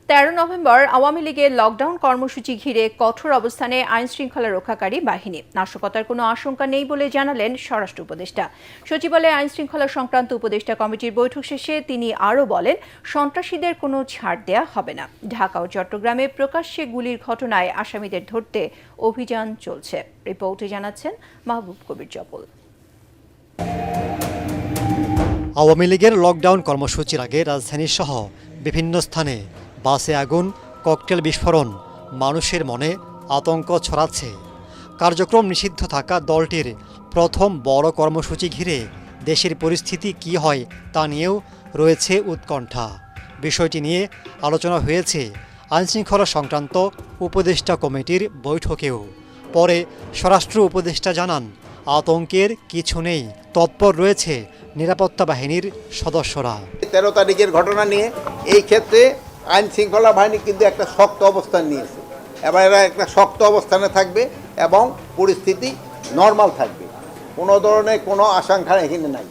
13 November Awami লীগের lockdown কর্মসূচি ঘিরে কঠোর অবস্থানে আইনশৃঙ্খলা রক্ষাকারী বাহিনী। নাশকতার কোনো আশঙ্কা নেই বলে জানালেন স্বরাষ্ট্র উপদেষ্টা। সচিবালয়ে আইনশৃঙ্খলা সংক্রান্ত উপদেষ্টা কমিটির বৈঠক শেষে তিনি আরও বলেন, সন্ত্রাসীদের কোনো ছাড় দেয়া হবে না। ঢাকা ও চট্টগ্রামে প্রকাশ্যে গুলির ঘটনায় আসামিদের ধরতে অভিযান চলছে। রিপোর্টে জানাচ্ছেন মাহবুব কবির জপল। আওয়ামী লীগের লকডাউন কর্মসূচির আগে রাজধানী সহ বিভিন্ন স্থানে বাসে আগুন, ককটেল বিস্ফোরণ মানুষের মনে আতঙ্ক ছড়াচ্ছে। কার্যক্রম নিষিদ্ধ থাকা দলটির প্রথম বড় কর্মসূচি ঘিরে দেশের পরিস্থিতি কী হয় তা নিয়েও রয়েছে উৎকণ্ঠা। বিষয়টি নিয়ে আলোচনা হয়েছে আইনশৃঙ্খলা সংক্রান্ত উপদেষ্টা কমিটির বৈঠকেও। পরে স্বরাষ্ট্র উপদেষ্টা জানান, আতঙ্কের কিছু নেই, তৎপর রয়েছে নিরাপত্তা বাহিনীর সদস্যরা। 13 তারিখের ঘটনা নিয়ে এই ক্ষেত্রে আইন শৃঙ্খলা বাহিনী কিন্তু একটা শক্ত অবস্থান নিয়েছে। এবার এরা একটা শক্ত অবস্থানে থাকবে এবং পরিস্থিতি নর্মাল থাকবে। কোনো ধরনের কোনো আশঙ্কা এখানে নাই।